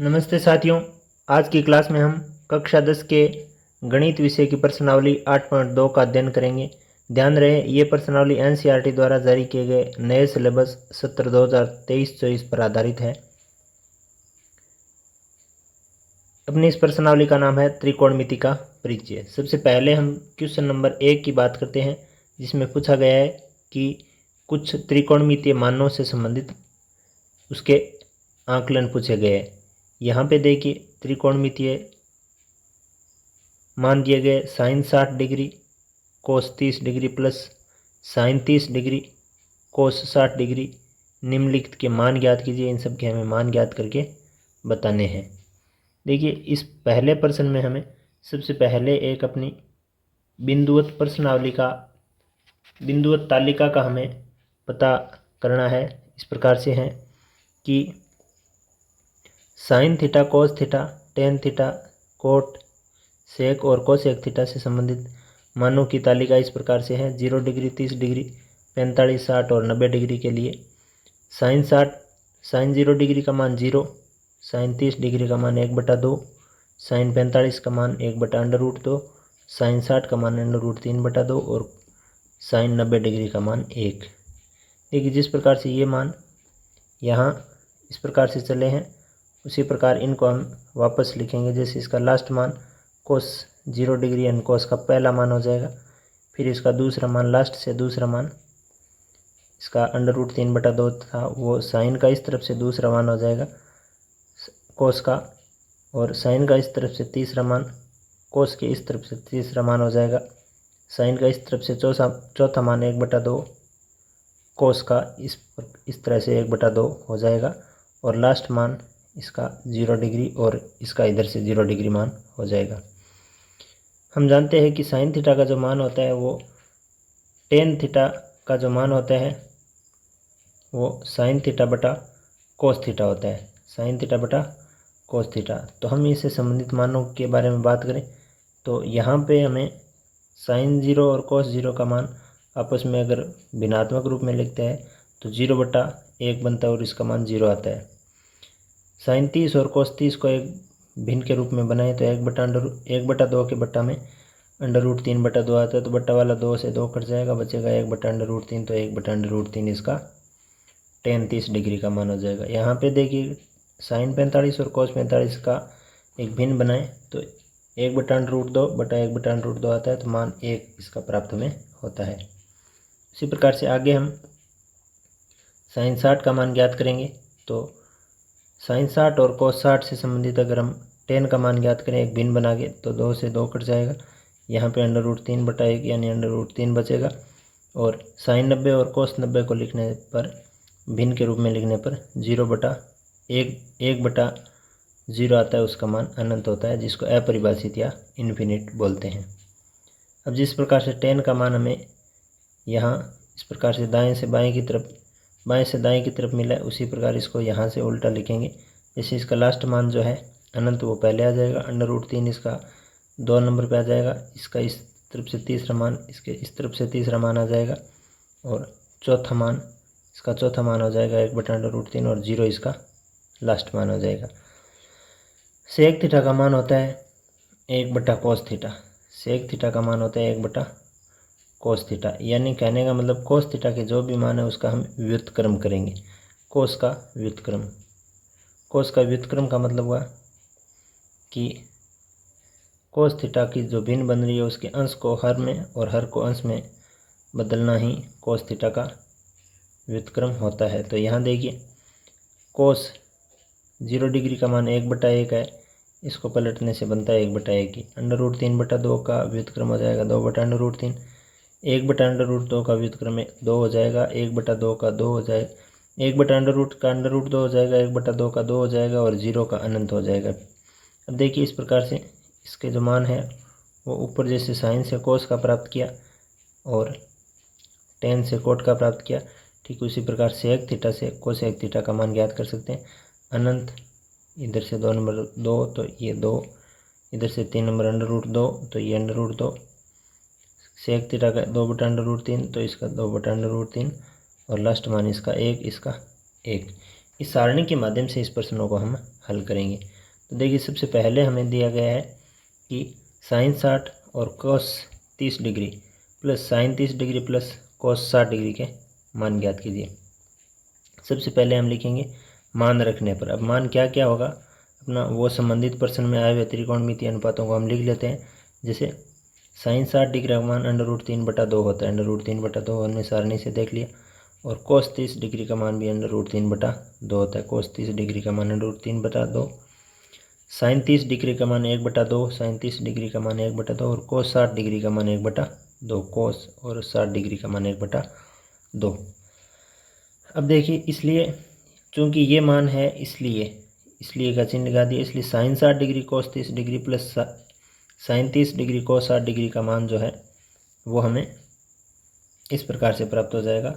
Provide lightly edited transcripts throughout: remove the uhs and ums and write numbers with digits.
नमस्ते साथियों, आज की क्लास में हम कक्षा 10 के गणित विषय की प्रश्नावली 8.2 का अध्ययन करेंगे। ध्यान रहे ये प्रश्नावली एनसीईआरटी द्वारा जारी किए गए नए सिलेबस सत्र 2023-24 पर आधारित है। अपनी इस प्रश्नावली का नाम है त्रिकोणमिति का परिचय। सबसे पहले हम क्वेश्चन नंबर 1 की बात करते हैं, जिसमें पूछा गया है कि कुछ त्रिकोणमितीय मानों से संबंधित उसके आकलन पूछे गए हैं। यहाँ पे देखिए त्रिकोणमितीय मान दिए गए sign 60 degree, cos 30 degree plus sine 30 degree, cos 60 degree. निम्नलिखित के मान ज्ञात कीजिए। इन सब के हमें मान ज्ञात करके बताने हैं। देखिए इस पहले प्रश्न में हमें सबसे पहले एक अपनी बिंदुवत प्रश्नावली का बिंदुवत तालिका का हमें पता करना है। इस प्रकार से है कि sine theta, cos theta, tan theta, cot sec और कोसेक थीटा से संबंधित मानों की तालिका इस प्रकार से है। 0 डिग्री, 30 डिग्री, 45, 60 और 90 डिग्री के लिए साइन 0 डिग्री का मान 0, साइन 30 डिग्री का मान 1/2, साइन 45 का मान 1/√2, साइन 60 का मान √3/2 और साइन 90 डिग्री का मान 1। देखिए जिस प्रकार से ये मान यहाँ इस प्रकार से चले हैं, उसी प्रकार इनको हम वापस लिखेंगे। जैसे इसका लास्ट मान कोस 0 डिग्री यानी कोस का पहला मान हो जाएगा, फिर इसका दूसरा मान, लास्ट से दूसरा मान इसका √3/2 था, वो साइन का इस तरफ से दूसरा मान हो जाएगा कोस का, और साइन का इस तरफ से तीसरा मान कोस के इस तरफ से तीसरा मान हो जाएगा। साइन का इस तरफ से चौथा मान 1/2 कोस का इस तरह से 1/2 हो जाएगा, और लास्ट मान इसका 0 डिग्री और इसका इधर से 0 डिग्री मान हो जाएगा। हम जानते हैं कि साइन थीटा का जो मान होता है वो टेन थीटा का जो मान होता है वो साइन थीटा बटा कोस थीटा होता है, साइन थीटा बटा कोस थीटा। तो हम इससे संबंधित मानों के बारे में बात करें तो यहाँ पे हमें साइन 0 और कोस 0 का मान आपस में अगर भिन्नात्मक रूप में लिखते हैं तो 0/1 बनता है और इसका मान 0 आता है। साइन 30 और कोस 30 को एक भिन्न के रूप में बनाए तो 1/2 के बट्टा में √3/2 आता है, तो बट्टा वाला 2 से 2 कट जाएगा, बचेगा 1/√3, तो 1/√3 इसका टेन 30 डिग्री का मान हो जाएगा। यहाँ पे देखिए साइन 45 और कोस 45 का एक भिन्न बनाए तो 1/√2 बटा 1/√2 आता है, तो मान 1 इसका प्राप्त में होता है। इसी प्रकार से आगे हम साइन 60 का मान ज्ञात करेंगे। तो साइन 60 और कोस 60 से संबंधित अगर हम टेन का मान ज्ञात करें एक भिन्न बना के तो 2 से 2 कट जाएगा, यहाँ पे √3/1 यानी √3 बचेगा, और साइन 90 और कोस 90 को लिखने पर भिन्न के रूप में लिखने पर 1/0 आता है, उसका मान अनंत होता है, जिसको अपरिभाषित या इन्फिनिट बोलते हैं। अब जिस प्रकार से टेन का मान हमें यहाँ इस प्रकार से दाएं से बाएं की तरफ मिला है, उसी प्रकार इसको यहाँ से उल्टा लिखेंगे। जैसे इसका लास्ट मान जो है अनंत वो पहले आ जाएगा, √3 इसका 2 नंबर पे आ जाएगा, इसका इस तरफ से तीसरा मान इसके इस तरफ से तीसरा मान आ जाएगा, और इसका चौथा मान हो जाएगा 1/√3 और 0 इसका लास्ट मान हो जाएगा। सेक थीटा का मान होता है 1/cos थीटा। सेक थीटा का मान होता है 1/cos थीटा, यानी कहने का मतलब कोस थीटा के जो भी मान है उसका हम व्युत्क्रम करेंगे। कोस का व्युत्क्रम का मतलब हुआ कि कोस थीटा की जो भिन्न बन रही है उसके अंश को हर में और हर को अंश में बदलना ही कोस थीटा का व्युत्क्रम होता है। तो यहाँ देखिए कोस 0 डिग्री का मान 1/1 है, इसको पलटने से बनता है 1/1 ही। √3/2 का व्युत्क्रम हो जाएगा 2/√3, 1/√2 का व्युत्क्रम 2 हो जाएगा, 1/2 का 2 हो जाएगा, 1/√2 का √2 हो जाएगा, 1/2 का 2 हो जाएगा, और 0 का अनंत हो जाएगा। अब देखिए इस प्रकार से इसके जो मान है वो ऊपर जैसे साइन से कोस का प्राप्त किया और टेन से कोट का प्राप्त किया, ठीक उसी प्रकार सेक थीटा से कोसेक थीटा का मान ज्ञात कर सकते हैं। अनंत इधर से 2 नंबर 2 तो ये 2, इधर से 3 नंबर √2 तो ये √2, सेक थीटा का 2/√3 तो इसका 2/√3, और लास्ट मान इसका 1, इसका 1। इस सारणी के माध्यम से इस प्रश्नों को हम हल करेंगे। तो देखिए सबसे पहले हमें दिया गया है कि साइन 60 और कोस 30 degree plus sine 30 degree plus कोस 60 डिग्री के मान ज्ञात कीजिए। सबसे पहले हम लिखेंगे मान रखने पर। अब मान क्या क्या होगा, अपना वो संबंधित प्रश्न में आए हुए त्रिकोणमितीय अनुपातों को हम लिख लेते हैं। जैसे साइन 60 डिग्री का मान √3/2 होता है, √3/2 हमने सारणी से देख लिया। और कोस 30 डिग्री का मान भी √3/2 होता है, कोस 30 डिग्री का मान √3/2। साइन 30 डिग्री का मान 1/2, साइन 30 डिग्री का मान 1/2 और कोस 60 डिग्री का मान 1/2, कोस और 60 डिग्री का मान 1/2। अब देखिए इसलिए चूँकि ये मान है इसलिए का चिन्ह लगा दिया। इसलिए sine 60 degree cos 30 degree plus sine 30 degree cos 60 degree का मान जो है वो हमें इस प्रकार से प्राप्त हो जाएगा,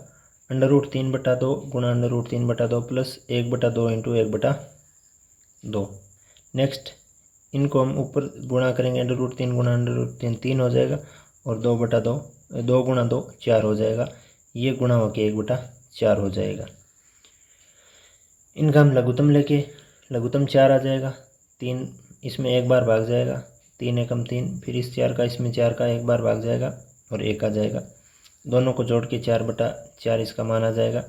√3/2 गुणा √3/2 प्लस 1/2 इंटू 1/2। नेक्स्ट इनको हम ऊपर गुणा करेंगे, √3 गुणा √3 3 हो जाएगा और 2/2 2 गुणा 2 4 हो जाएगा। ये गुणा होकर 1/4 हो जाएगा। इनका हम लघुत्तम लेके लघुत्तम 4 आ जाएगा। 3 इसमें एक बार भाग जाएगा, 3 एकम 3, फिर इस 4 का इसमें 4 का एक बार भाग जाएगा और 1 आ जाएगा। दोनों को जोड़ के 4/4 इसका मान आ जाएगा।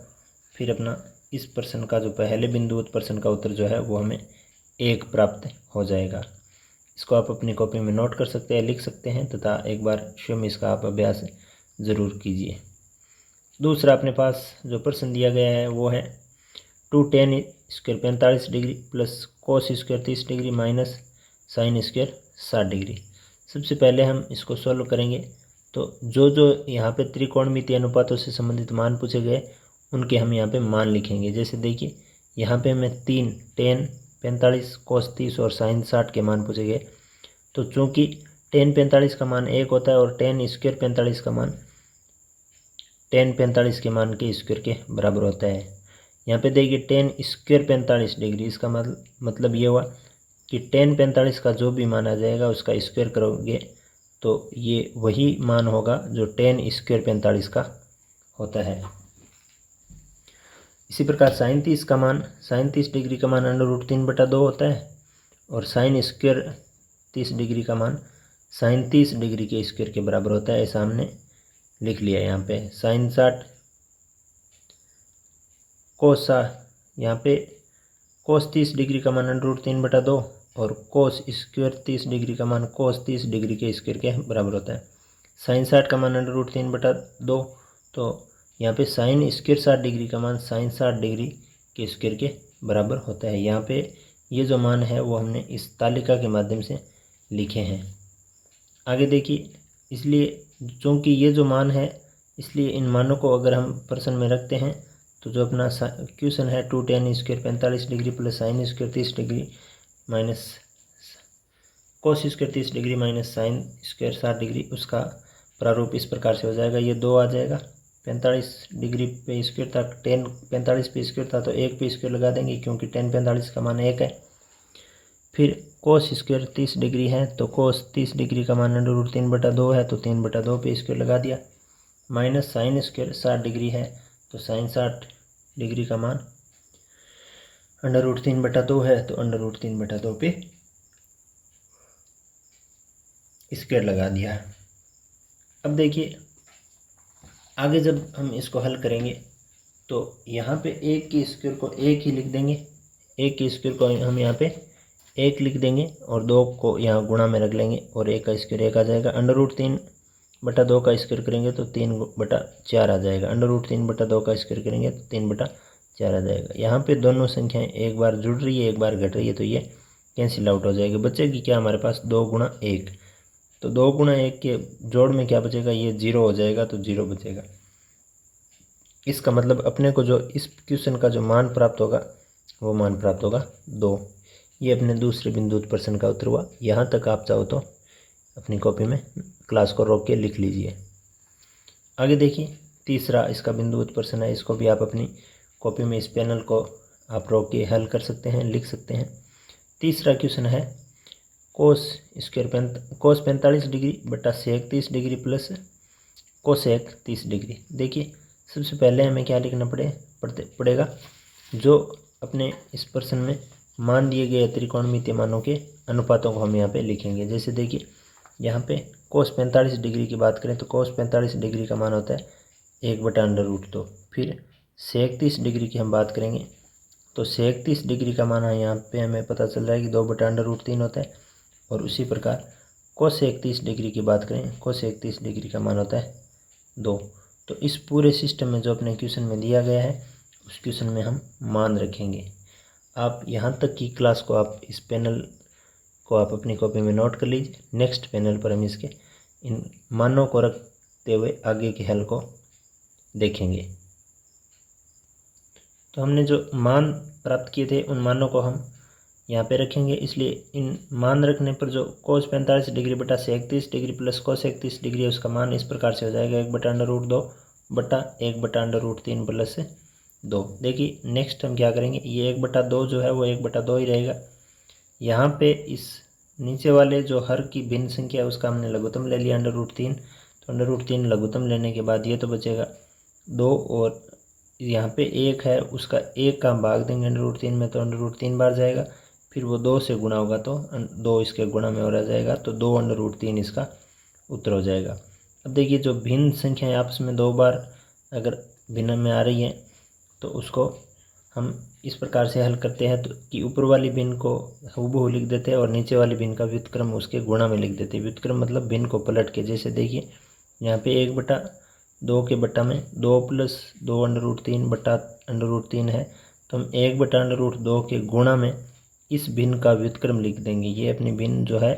फिर अपना इस प्रश्न का जो पहले बिंदुवत प्रश्न का उत्तर जो है वो हमें 1 प्राप्त हो जाएगा। इसको आप अपनी कॉपी में नोट कर सकते हैं, लिख सकते हैं तथा एक बार स्वयं इसका आप अभ्यास ज़रूर कीजिए। दूसरा अपने पास जो प्रश्न दिया गया है वो है 2tan² 45 degree plus cos square 30 degree minus sine square 60 degree. सबसे पहले हम इसको सॉल्व करेंगे। तो जो यहाँ पे त्रिकोणमितीय अनुपातों से संबंधित मान पूछे गए उनके हम यहाँ पे मान लिखेंगे। जैसे देखिए यहाँ पे हमें 3 tan 45 कोस 30 और साइन 60 के मान पूछे गए। तो चूँकि tan 45 का मान 1 होता है और tan स्क्वायर 45 का मान tan 45 के मान के स्क्वायर के बराबर होता है। यहाँ पे देखिए tan स्क्वायर 45 डिग्री, इसका मतलब ये हुआ कि tan 45 का जो भी मान आ जाएगा उसका स्क्वायर करोगे तो ये वही मान होगा जो tan स्क्वायर 45 का होता है। इसी प्रकार साइन 30 डिग्री का मान √3/2 होता है और साइन स्क्वायर 30 डिग्री का मान साइन 30 डिग्री के स्क्वायर के बराबर होता है। ऐसा हमने लिख लिया। यहाँ पे साइन 60 कोस यहाँ पे कोस 30 डिग्री का मान √3/2 और कोस स्क्वायर 30 डिग्री का मान कोस 30 डिग्री के स्क्वायर के बराबर होता है। साइन 60 का मान √3/2, तो यहाँ पे साइन स्क्वायर 60 डिग्री का मान साइन 60 डिग्री के स्क्वायर के बराबर होता है। यहाँ पे ये जो मान है वो हमने इस तालिका के माध्यम से लिखे हैं। आगे देखिए, इसलिए चूँकि ये जो मान है इसलिए इन मानों को अगर हम प्रश्न में रखते हैं तो जो अपना क्वेश्चन है 2tan² 45 degree plus sign square 30 degree minus cos square 30 degree minus sine square 60 degree, उसका प्रारूप इस प्रकार से हो जाएगा। ये 2 आ जाएगा, 45 डिग्री पे स्क्वायर था, tan 45 पे स्क्वायर था तो 1 पे स्क्वायर लगा देंगे क्योंकि tan 45 का मान 1 है। फिर कोस स्क्वायर 30 डिग्री है तो कोस 30 डिग्री का मान √3/2 है तो 3/2 पे स्क्वायर लगा दिया। माइनस साइन स्क्वायर 60 डिग्री है तो साइन 60 डिग्री का मान √3/2 है तो √3/2 पे स्क्वायर लगा दिया। अब देखिए आगे जब हम इसको हल करेंगे तो यहाँ पे 1 के स्क्वायर को 1 ही लिख देंगे, 1 के स्क्वायर को हम यहाँ पे 1 लिख देंगे और 2 को यहाँ गुणा में रख लेंगे और 1 का स्क्वायर 1 आ जाएगा। √3/2 का स्क्वायर करेंगे तो 3/4 आ जाएगा। √3/2 का स्क्वायर करेंगे तो 3/4 आ जाएगा। यहाँ पे दोनों संख्याएं एक बार जुड़ रही है एक बार घट रही है तो ये कैंसिल आउट हो जाएगी। बचेगी क्या हमारे पास 2 गुणा 1, तो 2 गुणा 1 के जोड़ में क्या बचेगा, ये 0 हो जाएगा तो 0 बचेगा। इसका मतलब अपने को जो इस क्वेश्चन का जो मान प्राप्त होगा वो मान प्राप्त होगा 2। ये अपने दूसरे बिंदु प्रश्न का उत्तर हुआ। यहाँ तक आप चाहो तो अपनी कॉपी में क्लास को रोक के लिख लीजिए। आगे देखिए तीसरा इसका बिंदुवत प्रश्न है, इसको भी आप अपनी कॉपी में इस पैनल को आप रोक के हल कर सकते हैं, लिख सकते हैं। तीसरा क्वेश्चन है कोस 45 डिग्री बटा सेक 30 डिग्री प्लस कोसेक 30 डिग्री। देखिए सबसे पहले हमें क्या लिखना पड़ेगा, जो अपने इस प्रश्न में मान दिए गए त्रिकोणमितीय मानों के अनुपातों को हम यहाँ पे लिखेंगे। जैसे देखिए यहाँ पे कोस 45 डिग्री की बात करें तो कोस 45 डिग्री का मान होता है 1/√2। फिर सेक 30 डिग्री की हम बात करेंगे तो सेक 30 डिग्री का मान है यहाँ पे हमें पता चल रहा है कि 2/√3 होता है। और उसी प्रकार कोसेक 30 डिग्री की बात करें, कोसेक 30 डिग्री का मान होता है 2। तो इस पूरे सिस्टम में जो अपने क्वेश्चन में दिया गया है उस क्वेश्चन में हम मान रखेंगे। आप यहाँ तक की क्लास को आप इस पैनल को आप अपनी कॉपी में नोट कर लीजिए। नेक्स्ट पैनल पर हम इसके इन मानों को रखते हुए आगे के हल को देखेंगे। तो हमने जो मान प्राप्त किए थे उन मानों को हम यहाँ पे रखेंगे, इसलिए इन मान रखने पर जो कोस 45 डिग्री बटा सेक 30 डिग्री प्लस कोस 31 डिग्री है उसका मान इस प्रकार से हो जाएगा 1/√2 बटा 1/√3 प्लस 2। देखिए नेक्स्ट हम क्या करेंगे, ये 1/2 जो है वो 1/2 ही रहेगा। यहाँ पे इस नीचे वाले जो हर की भिन्न संख्या है उसका हमने लघुत्तम ले लिया √3, तो √3 लघुत्तम लेने के बाद ये तो बचेगा 2 और यहाँ पे 1 है उसका 1 का भाग देंगे √3 में तो √3 बार जाएगा। फिर वो 2 से गुणा होगा तो 2 इसके गुणा में और आ जाएगा तो 2/√3 इसका उत्तर हो जाएगा। अब देखिए जो भिन्न संख्याएं आपस में 2 बार अगर भिन्न में आ रही हैं तो उसको हम इस प्रकार से हल करते हैं तो कि ऊपर वाली भिन्न को हूबहू लिख देते हैं और नीचे वाली भिन्न का व्युत्क्रम उसके गुणा में लिख देते हैं। व्युत्क्रम मतलब भिन्न को पलट के। जैसे देखिए यहाँ पे 1/2 के बटा में 2 + 2/√3 बटा √3 है तो हम 1/√2 के गुणा में इस भिन्न का व्युत्क्रम लिख देंगे। ये अपनी भिन्न जो है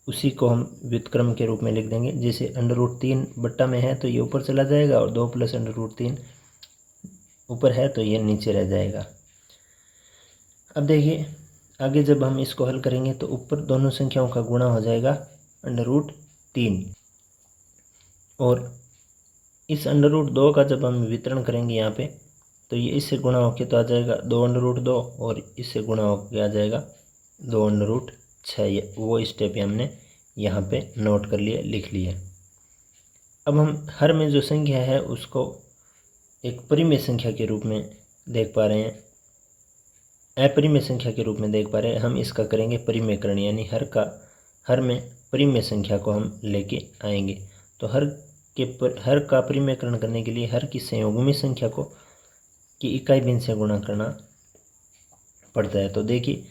उसी को हम व्युत्क्रम के रूप में लिख देंगे। जैसे √3 बट्टा में है तो ये ऊपर चला जाएगा और 2 + √3 ऊपर है तो ये नीचे रह जाएगा। अब देखिए आगे जब हम इसको हल करेंगे तो ऊपर दोनों संख्याओं का गुणा हो जाएगा √3 और इस √2 का जब हम वितरण करेंगे यहाँ पे तो ये इससे गुणा होके तो आ जाएगा 2/2 और इससे गुणा होके आ जाएगा 2/6। वो स्टेप हमने यहाँ पे नोट कर लिया, लिख लिया। अब हम हर में जो संख्या है उसको एक परिमेय संख्या के रूप में देख पा रहे हैं, अपरिमेय संख्या के रूप में देख पा रहे हैं। हम इसका करेंगे परिमेयकरण, यानी हर में परिमेय संख्या को हम लेके आएंगे। तो हर का परिमेयकरण करने के लिए हर की संयुग्मी संख्या को की इकाई भिन्न से गुणा करना पड़ता है। तो देखिए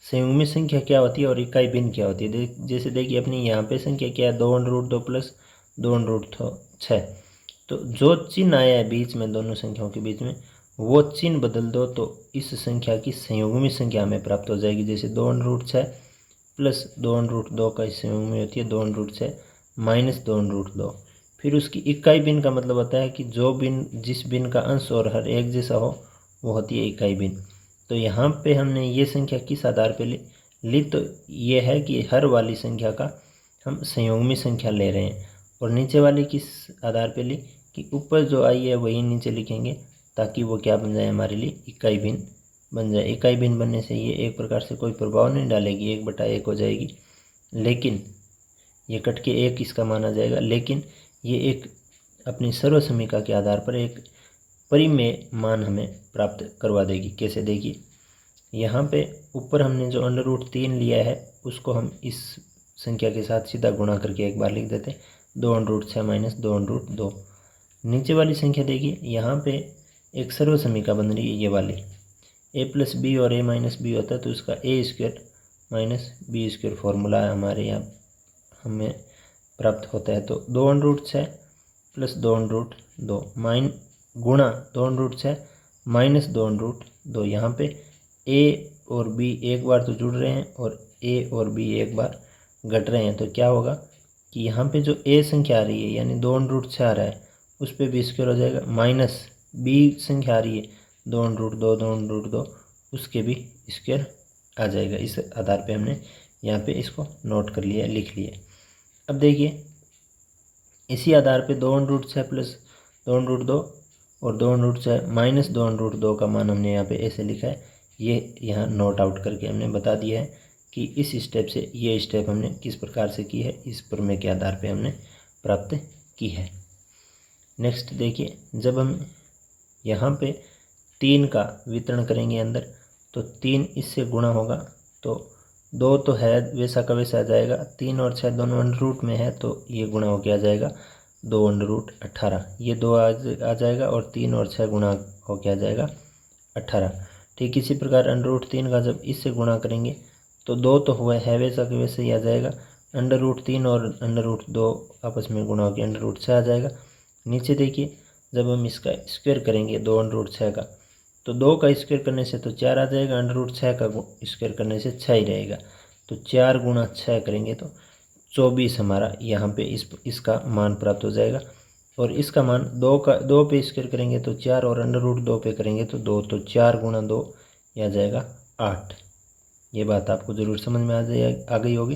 संयुग्मी संख्या क्या होती है और इकाई भिन्न क्या होती है। जैसे देखिए अपनी यहाँ पे संख्या क्या है 2/2 + 2/6। तो जो चिन्ह आया है बीच में दोनों संख्याओं के बीच में वो चिन्ह बदल दो तो इस संख्या की संयुग्मी संख्या हमें प्राप्त हो जाएगी। जैसे 2/6 + 2/2 का संयुग्मी होती है 2/6 - 2/2। फिर उसकी इकाई भिन्न का मतलब होता है कि जो भिन्न जिस भिन्न का अंश और हर एक जैसा हो वो होती है इकाई भिन्न। तो यहाँ पे हमने ये संख्या किस आधार पे ली तो ये है कि हर वाली संख्या का हम संयुग्मी संख्या ले रहे हैं और नीचे वाली किस आधार पे ली कि ऊपर जो आई है वही नीचे लिखेंगे ताकि वो क्या बन जाए हमारे लिए इकाई भिन्न बन जाए। इकाई भिन्न बनने से ये एक प्रकार से कोई प्रभाव नहीं डालेगी, 1/1 हो जाएगी, लेकिन ये कट के 1 इसका माना जाएगा। लेकिन ये एक अपनी सर्वसमीका के आधार पर एक परिमेय मान हमें प्राप्त करवा देगी। कैसे देखिए यहाँ पे ऊपर हमने जो √3 लिया है उसको हम इस संख्या के साथ सीधा गुणा करके एक बार लिख देते हैं 2/6 - 2/2। नीचे वाली संख्या देखिए यहाँ पे एक सर्वसमीका बन रही है ये वाली, a + b और a - b होता है तो उसका a² - b² फॉर्मूला हमारे यहाँ हमें प्राप्त होता है। तो 2/6 + 2/2 गुणा 2/6 - 2/2। यहाँ पे a और b एक बार तो जुड़ रहे हैं और a और b एक बार घट रहे हैं। तो क्या होगा कि यहाँ पे जो a संख्या आ रही है यानी 2/6 आ रहा है उस पर b² हो जाएगा, माइनस b संख्या आ रही है 2/2 उसके भी स्क्वायर आ जाएगा। इस आधार पे हमने यहाँ पे इसको नोट कर लिया, लिख लिया। अब देखिए इसी आधार पे 2/6 + 2/2 और 2/6 - 2/2 का मान हमने यहाँ पे ऐसे लिखा है। ये यहाँ नोट आउट करके हमने बता दिया है कि इस स्टेप से ये स्टेप हमने किस प्रकार से की है, इस प्रमेय के आधार पे हमने प्राप्त की है। नेक्स्ट देखिए जब हम यहाँ पे 3 का वितरण करेंगे अंदर, तो 3 इससे गुणा होगा, तो 2 तो है वैसा का वैसा आ जाएगा, 3 और 6 दोनों अंडर रूट में है, तो ये गुणा होके आ जाएगा 2√18, ये 2 आ जाएगा और 3 और 6 गुणा होके आ जाएगा 18। ठीक इसी प्रकार √3 का जब इससे गुणा करेंगे तो 2 तो हुआ है वैसा कि वैसे ही आ जाएगा, √3 और √2 आपस में गुणा होकर √6 आ जाएगा। नीचे देखिए जब हम इसका स्क्वायर करेंगे 2√6 का, तो 2 का स्क्वायर करने से तो 4 आ जाएगा, √6 का स्क्वायर करने से 6 ही रहेगा, तो 4 गुणा 6 करेंगे तो 24 हमारा यहाँ पे इसका मान प्राप्त हो जाएगा। और इसका मान 2 पे स्क्वायर करेंगे तो 4 और √2 पे करेंगे तो 2, तो 4 गुणा 2 यह आ जाएगा 8। ये बात आपको ज़रूर समझ में आ गई होगी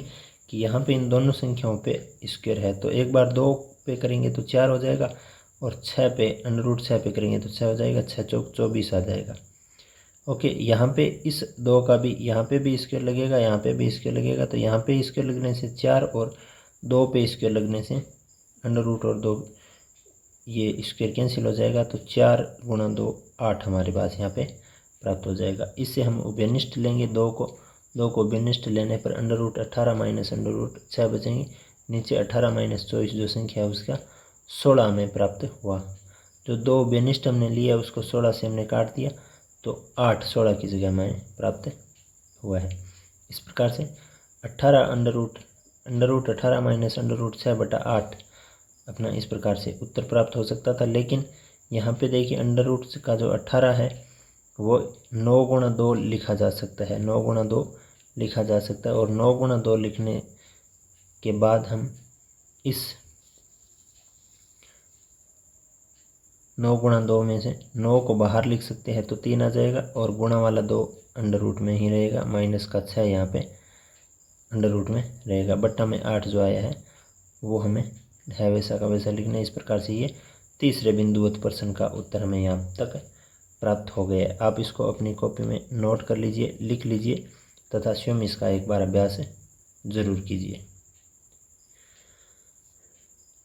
कि यहाँ पे इन दोनों संख्याओं पे स्क्वायर है, तो एक बार 2 पे करेंगे तो 4 हो जाएगा और 6 पे √6 पे करेंगे तो 6 हो जाएगा, 6 चौक 24 आ जाएगा। ओके, यहाँ पे इस 2 का भी यहाँ पे भी स्क्वायर लगेगा, यहाँ पे भी स्क्वायर लगेगा, तो यहाँ पे स्क्वायर लगने से 4 और 2 पे स्क्वायर लगने से √, और 2 ये स्क्वायर कैंसिल हो जाएगा, तो 4 गुणा 2 8 हमारे पास यहाँ पे प्राप्त हो जाएगा। इससे हम उभयनिष्ठ लेंगे 2 को उभयनिष्ठ लेने पर √18 माइनस √6 बचेंगे, नीचे 18 माइनस 24 जो संख्या है उसका 16 हमें प्राप्त हुआ। जो 2 उभयनिष्ठ हमने लिया उसको 16 से हमने काट दिया, तो 8 16 की जगह हमें प्राप्त हुआ है। इस प्रकार से 18 माइनस √6 बटा 8 अपना इस प्रकार से उत्तर प्राप्त हो सकता था। लेकिन यहाँ पे देखिए √ का जो 18 है वो 9 गुणा 2 लिखा जा सकता है, 9 गुणा 2 लिखा जा सकता है, और 9 गुणा 2 लिखने के बाद हम इस 9 गुणा 2 में से 9 को बाहर लिख सकते हैं तो 3 आ जाएगा, और गुणा वाला 2 √ में ही रहेगा, माइनस का 6 यहाँ पे √ में रहेगा, बट्टा में 8 जो आया है वो हमें है वैसा का वैसा लिखना है। इस प्रकार से ये तीसरे बिंदुवत प्रश्न का उत्तर हमें यहाँ तक प्राप्त हो गया है। आप इसको अपनी कॉपी में नोट कर लीजिए, लिख लीजिए तथा स्वयं इसका एक बार अभ्यास जरूर कीजिए।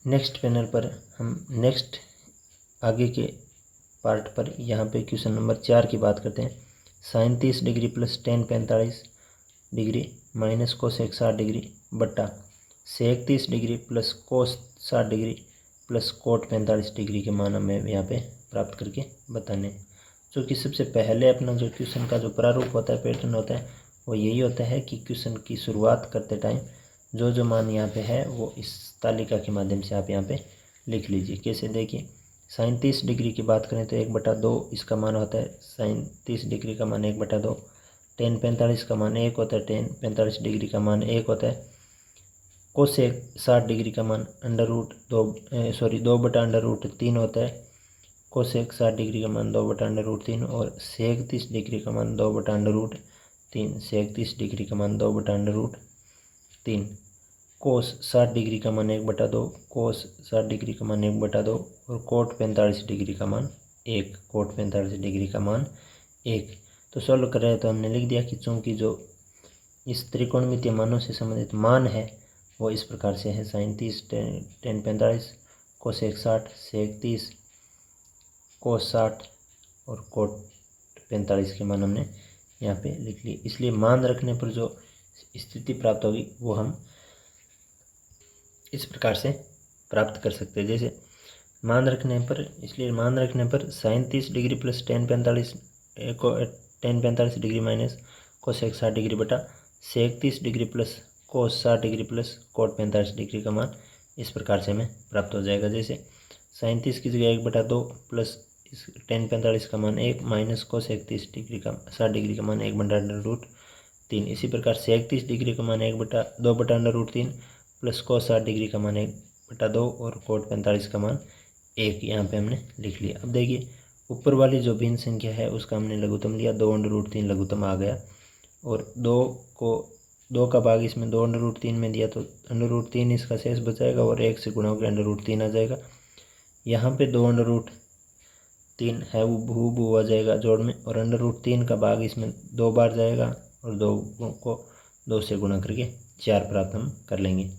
नेक्स्ट पैनल पर हम नेक्स्ट आगे के पार्ट पर यहाँ पे क्वेश्चन नंबर 4 की बात करते हैं। sin 30 degree plus tan 45 degree minus cosec 60 degree बट्टा सेक 30 डिग्री प्लस कोस 60 डिग्री प्लस कोट 45 डिग्री के मान हमें यहाँ पे प्राप्त करके बताने। जो कि सबसे पहले अपना जो क्वेश्चन का जो प्रारूप होता है, पैटर्न होता है, वो यही होता है कि क्वेश्चन की शुरुआत करते टाइम जो मान यहाँ पे है वो इस तालिका के माध्यम से आप यहाँ पे लिख लीजिए। कैसे देखिए, sin 30 डिग्री की बात करें तो 1/2 इसका मान होता है, sin 30 डिग्री का मान 1/2, tan 45 का मान 1 होता है, tan 45 डिग्री का मान 1 होता है, कोसेक 60 डिग्री का मान √2/√3 होता है, कोसेक 60 डिग्री का मान 2/√3, और सेक 30 डिग्री का मान 2/√3, सेक 30 डिग्री का मान 2/√3, कोस 60 डिग्री का मान 1/2, कोस 60 डिग्री का मान 1/2, और कोट 45 डिग्री का मान 1, कोट 45 डिग्री का मान 1। तो सॉल्व कर रहे हैं तो हमने लिख दिया कि चूँकि जो इस त्रिकोणमितीय मानों से संबंधित मान है वो इस प्रकार से है, sin 30 tan 45 कोसेक 60 सेक 30 कोस 60 और कोट 45 के मान हमने यहाँ पे लिख लिए। इसलिए मान रखने पर जो स्थिति प्राप्त होगी वो हम इस प्रकार से प्राप्त कर सकते हैं। जैसे मान रखने पर, इसलिए मान रखने पर sin 30 degree plus tan 45 degree minus cosec 60 degree बटा सेक 30 डिग्री प्लस कोस 60 डिग्री प्लस कोट 45 डिग्री का मान इस प्रकार से हमें प्राप्त हो जाएगा। जैसे sin 30 की जगह 1/2 प्लस tan 45 का मान 1 माइनस कोसेक 30 डिग्री का 60 डिग्री का मान 1/√3। इसी प्रकार सेक 30 डिग्री का मान 2/√3 प्लस कोस 60 डिग्री का मान 1/2 और कोट 45 का मान 1 यहाँ पे हमने लिख लिया। अब देखिए ऊपर वाली जो भिन्न संख्या है उसका हमने लघुत्तम लिया, 2/√3 लघुत्तम आ गया, और 2 का भाग इसमें 2/√3 में दिया तो √3 इसका शेष बचाएगा और 1 से गुणा होकर √3 आ जाएगा। यहाँ पे 2/√3 है वो बहू आ जाएगा जोड़ में, और √3 का भाग इसमें 2 बार जाएगा और 2 को 2 से गुणा करके 4 प्राप्त हम कर लेंगे।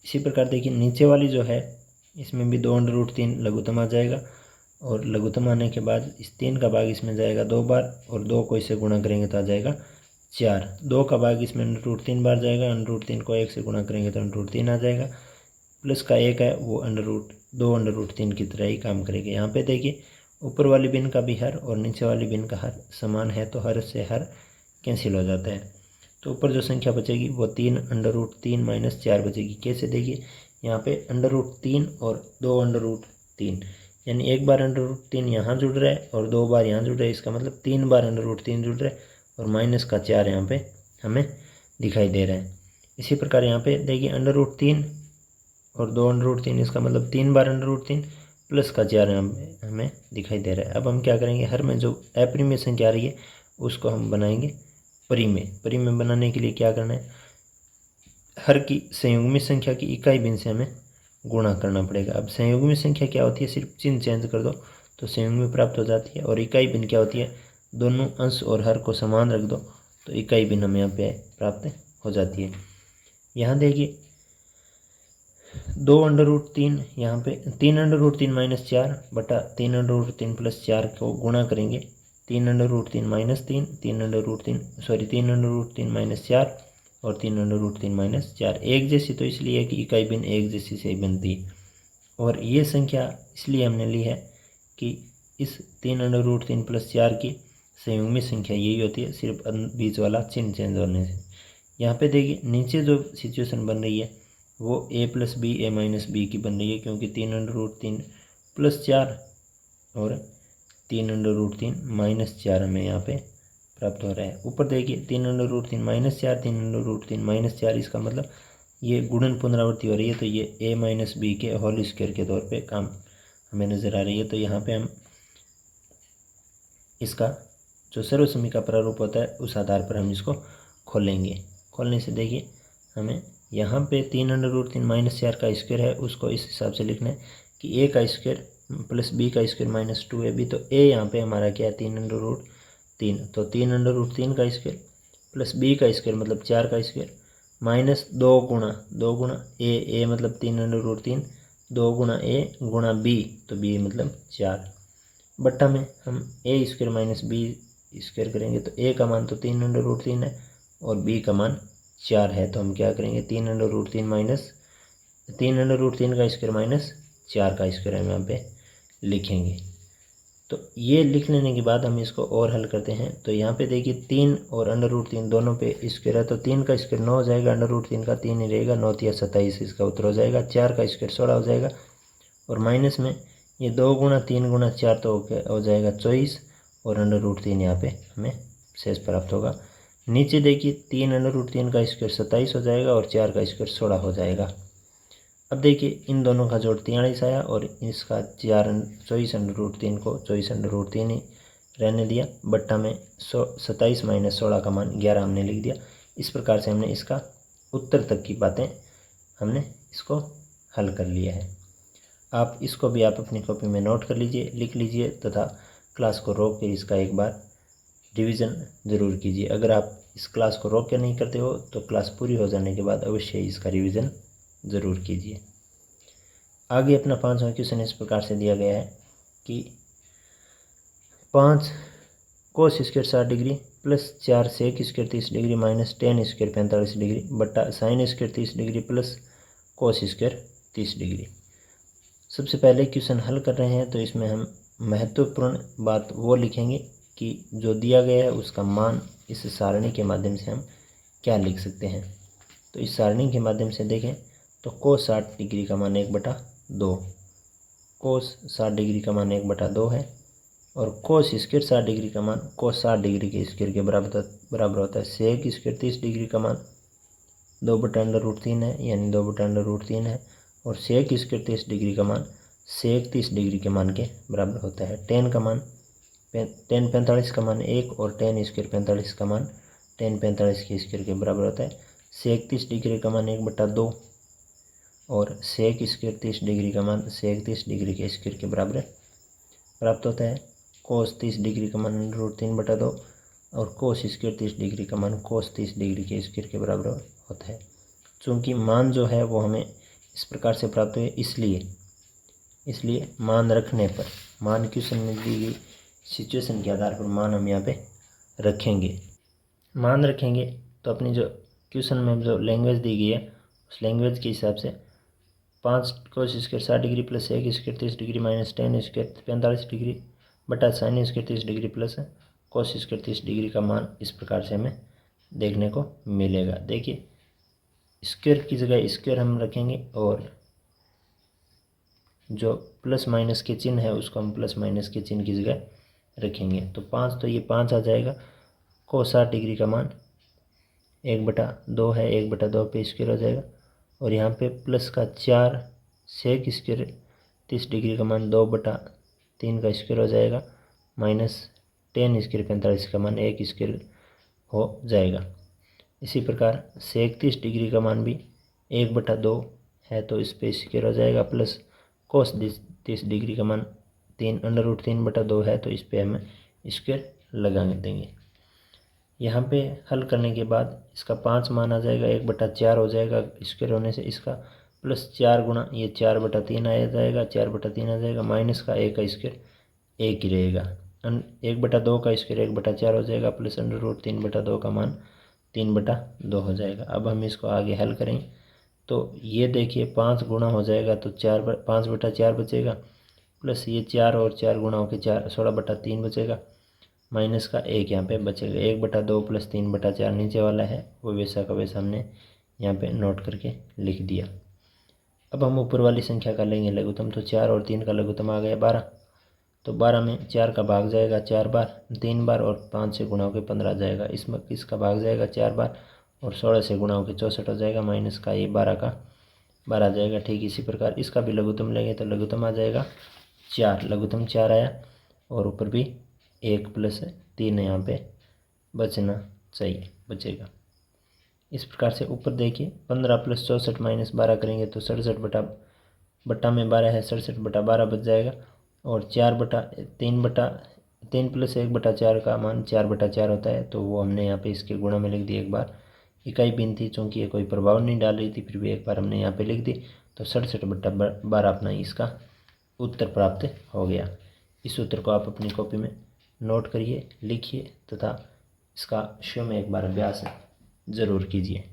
इसी प्रकार देखिए नीचे वाली जो है इसमें भी 2/√3 लघुत्तम आ जाएगा, और लघुत्तम आने के बाद इस 3 का भाग इसमें जाएगा 2 बार और 2 को इससे गुणा करेंगे तो आ जाएगा 4। 2 का भाग इसमें √3 बार जाएगा, √3 को 1 से गुणा करेंगे तो √3 आ जाएगा। प्लस का 1 है वो √2 की तरह ही काम करेगा। यहाँ पे देखिए ऊपर वाली बिन का भी हर और नीचे वाली बिन का हर समान है तो हर से हर कैंसिल हो जाता है। तो ऊपर जो संख्या बचेगी वो 3 - 4 बचेगी। कैसे देखिए यहाँ पे √3 और 2 √3 यानी एक बार √3 यहाँ जुड़ रहा है और 2 बार यहाँ जुड़ रहा है। इसका मतलब 3 बार √3 जुड़ रहा है और माइनस का 4 यहाँ पे हमें दिखाई दे रहा है। इसी प्रकार यहाँ पे देखिए √3 और 2 √3 इसका मतलब 3 बार √3 प्लस का 4 हमें दिखाई दे रहा है। अब हम क्या करेंगे, हर में जो अप्रिमेय संख्या आ रही है उसको हम बनाएंगे परिमेय। परिमेय बनाने के लिए क्या करना है, हर की संयुग्मी संख्या की इकाई भिन्न से हमें गुणा करना पड़ेगा। अब संयुग्मी संख्या क्या होती है, सिर्फ चिन्ह चेंज कर दो तो संयुग्मी प्राप्त हो जाती है। और इकाई भिन्न क्या होती है, दोनों अंश और हर को समान रख दो तो इकाई भिन्न हमें यहाँ पे प्राप्त हो जाती है। यहाँ देखिए 2 √3 यहाँ पे 3 √3 - 4 बटा 3 √3 + 4 को गुणा करेंगे 3 √3 - 3 3 √3 - 4 और 3 √3 - 4 एक जैसी तो इसलिए है कि इकाई भिन्न एक जैसी से ही बनती है। और ये संख्या इसलिए हमने ली है कि इस 3 √3 + 4 की संयुग्मी संख्या यही होती है, सिर्फ बीच वाला चिन्ह चेंज होने से। यहाँ पे देखिए नीचे जो सिचुएशन बन रही है वो a + b a - b की बन रही है, क्योंकि 3 √3 + 4 और 3 √3 - 4 हमें यहाँ पे प्राप्त हो रहा है। ऊपर देखिए 3 √3 - 4 3 √3 - 4 इसका मतलब ये गुणन पुनरावृत्ति हो रही है तो ये a - b के होल स्क्वायर के तौर पे काम हमें नज़र आ रही है। तो यहाँ पे हम इसका जो सर्वसमी का प्रारूप होता है उस आधार पर हम इसको खोलेंगे। खोलने से देखिए हमें यहाँ पे 3 √3 - 4 का स्क्वायर है उसको इस हिसाब से लिखना है कि a का स्क्वायर + b का स्क्वायर - 2ab। तो a यहाँ पे हमारा क्या है 3 √3, तो 3 √3 का स्क्वायर प्लस b का स्क्वायर मतलब 4 का स्क्वायर माइनस 2 गुणा a मतलब 3 √3 2 गुणा a गुणा b तो b मतलब 4 बट्टा में हम a स्क्वायर - b स्क्वायर करेंगे तो a का मान तो 3 √3 है और b का मान 4 है। तो हम क्या करेंगे 3 √3 का स्क्वायर - 4 का स्क्वायर हम यहाँ पे लिखेंगे। तो ये लिख लेने के बाद हम इसको और हल करते हैं। तो यहाँ पे देखिए 3 और √3 दोनों पे स्क्वायर है तो 3 का स्क्वायर 9 हो जाएगा, √3 का 3 ही रहेगा, 9 × 27 इसका उत्तर हो जाएगा। 4 का स्क्वायर 16 हो जाएगा और माइनस में ये 2 गुणा 3 गुणा 4 तो हो जाएगा 24 और √3 यहाँ पे हमें शेष प्राप्त होगा। नीचे देखिए 3 √3 का स्क्वायर 27 हो जाएगा और 4 का स्क्वायर 16 हो जाएगा। अब देखिए इन दोनों का जोड़ 43 आया और इसका 24 √3 को 24 √3 ही रहने दिया बट्टा में 27 - 16 का मान 11 हमने लिख दिया। इस प्रकार से हमने इसका उत्तर तक की बातें हमने इसको हल कर लिया है। आप इसको भी आप अपनी कॉपी में नोट कर लीजिए, लिख लीजिए तथा क्लास को रोक कर इसका एक बार रिवीजन ज़रूर कीजिए। अगर आप इस क्लास को रोक कर नहीं करते हो तो क्लास पूरी हो जाने के बाद अवश्य इसका रिवीजन ज़रूर कीजिए। आगे अपना 5वां क्वेश्चन इस प्रकार से दिया गया है कि 5 cos square 60 degree plus 4 sec square 30 degree minus tan square 45 degree बट्टा sin square 30 degree plus cos square 30 degree. सबसे पहले क्वेश्चन हल कर रहे हैं तो इसमें हम महत्वपूर्ण बात वो लिखेंगे कि जो दिया गया है उसका मान इस सारणी के माध्यम से हम क्या लिख सकते हैं। तो इस सारणी के माध्यम से देखें तो cos 60 डिग्री का मान 1/2, cos 60 डिग्री का मान 1/2 है और cos स्क्वायर 60 डिग्री का मान cos 60 डिग्री के स्क्वायर के बराबर होता है। sec स्क्वायर 30 डिग्री का मान 2/√3 है यानी 2/√3 है और sec स्क्वायर 30 डिग्री का मान sec 30 डिग्री के मान के बराबर होता है। tan 45 का मान 1 और tan स्क्वायर 45 का मान tan 45 के स्क्वायर के बराबर होता है। sec 30 डिग्री का मान 1/2 और sec स्क्वायर 30 डिग्री का मान sec 30 डिग्री के स्क्वायर के बराबर प्राप्त होता है। cos 30 डिग्री का मान √3/2 और cos स्क्वायर 30 डिग्री का मान cos 30 डिग्री के स्क्वायर के बराबर होता है। चूँकि मान जो है वो हमें इस प्रकार से प्राप्त हुए इसलिए मान रखने पर मान क्वेश्चन में दी गई सिचुएशन के आधार पर मान हम यहाँ पे रखेंगे। मान रखेंगे तो अपनी जो क्वेश्चन में जो लैंग्वेज दी गई है उस लैंग्वेज के हिसाब से 5 cos square 60 degree plus 1 square 30 degree minus 10 square 45 degree बटा sine square 30 degree plus cos square 30 degree का मान इस प्रकार से हमें देखने को मिलेगा। देखिए स्क्वायर की जगह स्क्वायर हम रखेंगे और जो प्लस माइनस के चिन्ह है उसको हम प्लस माइनस के चिन्ह की जगह रखेंगे। तो 5 तो ये 5 आ जाएगा। कोस 60 डिग्री का मान 1/2 है, 1/2 पे स्क्वायर हो जाएगा और यहाँ पे प्लस का 4 सेक स्क्वायर 30 डिग्री का मान 2/3 का स्क्वायर हो जाएगा माइनस 10 स्क्वायर 45 का मान 1 स्क्वायर हो जाएगा। इसी प्रकार सेक 30 डिग्री का मान भी 1/2 है तो इस पे स्क्वायर हो जाएगा प्लस कोस 30 डिग्री का मान 3√3/2 है तो इस पे हमें स्क्वायर लगा देंगे। यहाँ पे हल करने के बाद इसका 5 मान आ जाएगा, 1/4 हो जाएगा स्क्वायर होने से इसका प्लस 4 गुणा ये 4/3 आ जाएगा, 4/3 आ जाएगा माइनस का 1 का स्क्वायर 1 ही रहेगा। 1/2 का स्क्वायर 1/4 हो जाएगा प्लस √3/2 का मान 3/2 हो जाएगा। अब हम इसको आगे हल करें तो ये देखिए 5 गुणा हो जाएगा तो 5/4 बचेगा प्लस ये 4 और 4 गुणा होकर 16/3 बचेगा माइनस का 1 यहाँ पे बचेगा। 1/2 प्लस 3/4 नीचे वाला है वो वैसा का वैसा हमने यहाँ पे नोट करके लिख दिया। अब हम ऊपर वाली संख्या का लेंगे लघुत्तम तो 4 और 3 का लघुत्तम आ गया 12। तो 12 में 4 का भाग जाएगा 4 बार 3 बार और 5 से गुणा होकर 15 जाएगा। इसमें किसका भाग जाएगा 4 बार और 16 से गुणा होकर 64 हो जाएगा माइनस का ये 12 का 12 आ जाएगा। ठीक इसी प्रकार इसका भी लघुत्तम लेंगे तो लघुत्तम आ जाएगा 4, लघुत्तम 4 आया और ऊपर भी 1 प्लस 3 यहाँ पे बचना चाहिए बचेगा। इस प्रकार से ऊपर देखिए 15 प्लस 64 माइनस 12 करेंगे तो 67 बटा में 12 है 67/12 बच जाएगा और 4/3 प्लस 1/4 का मान 4/4 होता है तो वो हमने यहाँ पे इसके गुणा में लिख दिया। एक बार इकाई भिन्न थी चूँकि ये कोई प्रभाव नहीं डाल रही थी फिर भी एक बार हमने यहाँ पे लिख दी तो 67/12 अपना इसका उत्तर प्राप्त हो गया। इस उत्तर को आप अपनी कॉपी में नोट करिए, लिखिए तथा इसका स्वयं एक बार अभ्यास ज़रूर कीजिए।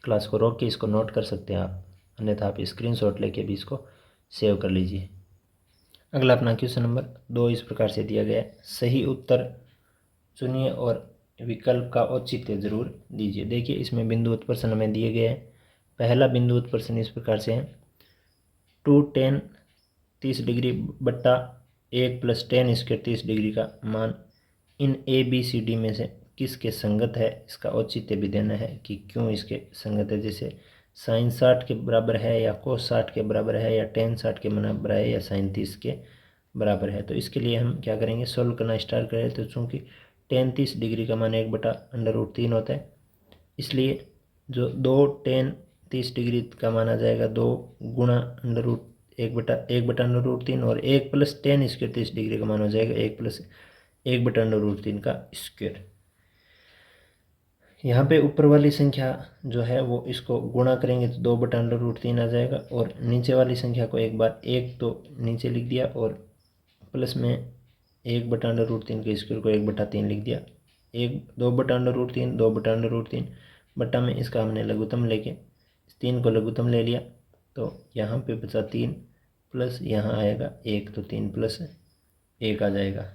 क्लास को रोक के इसको नोट कर सकते हैं आप, अन्यथा आप स्क्रीनशॉट लेके भी इसको सेव कर लीजिए। अगला अपना क्वेश्चन नंबर 2 इस प्रकार से दिया गया है। सही उत्तर चुनिए और विकल्प का औचित्य जरूर दीजिए। देखिए इसमें बिंदु उत्प्रश्न हमें दिए गए हैं। पहला बिंदु उत्प्रश्न इस प्रकार से है 2 tan 30 डिग्री बट्टा 1 प्लस 10 स्क्वायर 30 डिग्री का मान इन ABCD में से किसके संगत है। इसका औचित्य भी देना है कि क्यों इसके संगत है, जैसे साइन 60 के बराबर है या कोस 60 के बराबर है या टेन 60 के बराबर है या साइन 30 के बराबर है। तो इसके लिए हम क्या करेंगे सोल्व करना स्टार्ट करें। तो चूँकि टेन 30 डिग्री का मान 1/√3 होता है इसलिए जो 2 tan 30 डिग्री का माना जाएगा 2 गुणा √1/√3 और 1 प्लस 10 स्क्वायर 30 डिग्री का मान हो जाएगा 1 प्लस 1/√3 का स्क्वायर। यहाँ पे ऊपर वाली संख्या जो है वो इसको गुणा करेंगे तो 2/√3 आ जाएगा और नीचे वाली संख्या को एक बार 1 तो नीचे लिख दिया और प्लस में 1/√3 के स्क्वायर को 1/3 लिख दिया। 2/√3 बटा में इसका हमने लघुत्तम लेके 3 को लघुत्तम ले लिया तो यहाँ पे बचा 3 प्लस यहाँ आएगा 1 तो 3 प्लस 1 आ जाएगा।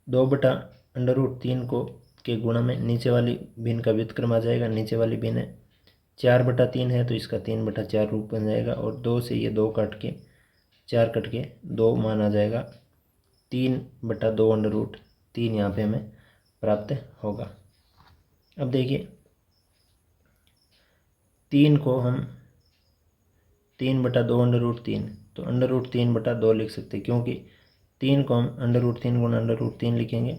2/√3 को के गुणा में नीचे वाली भिन्न का व्युत्क्रम आ जाएगा। नीचे वाली भिन्न है 4/3 है तो इसका 3/4 रूप बन जाएगा और 2 से ये 2 कट के 4 कट के 2 मान आ जाएगा 3/2√3 यहाँ पे हमें प्राप्त होगा। अब देखिए 3 को हम 3/2√3 तो √3/2 लिख सकते हैं क्योंकि 3 को हम √3 गुणा √3 लिखेंगे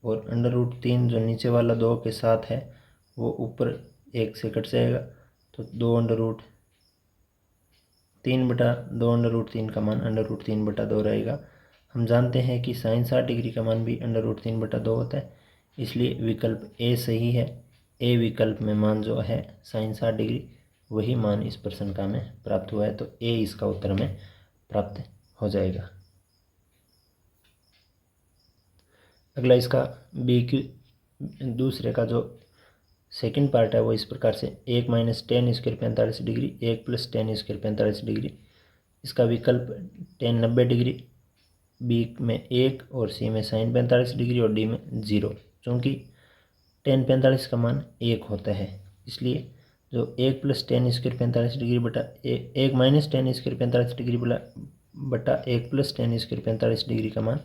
और √3 जो नीचे वाला 2 के साथ है वो ऊपर 1 से कट जाएगा तो 3/2√3 का मान √3/2 रहेगा। हम जानते हैं कि साइन 60 डिग्री का मान भी √3/2 होता है इसलिए विकल्प ए सही है। ए विकल्प में मान जो है साइन 60 डिग्री वही मान इस प्रश्न का हमें प्राप्त हुआ है तो ए इसका उत्तर हमें प्राप्त हो जाएगा। अगला इसका बी की दूसरे का जो सेकंड पार्ट है वो इस प्रकार से 1 minus ten square 45 degree 1 plus ten square 45 degree. इसका विकल्प टेन 90 डिग्री, बी में 1 और सी में साइन 45 डिग्री और डी में 0। चूँकि टेन 45 का मान 1 होता है, इसलिए जो 1 प्लस टेन स्क्वायर 45 डिग्री बटा 1 माइनस टेन स्क्वायर 45 डिग्री बटा 1 प्लस टेन स्क्वायर 45 डिग्री का मान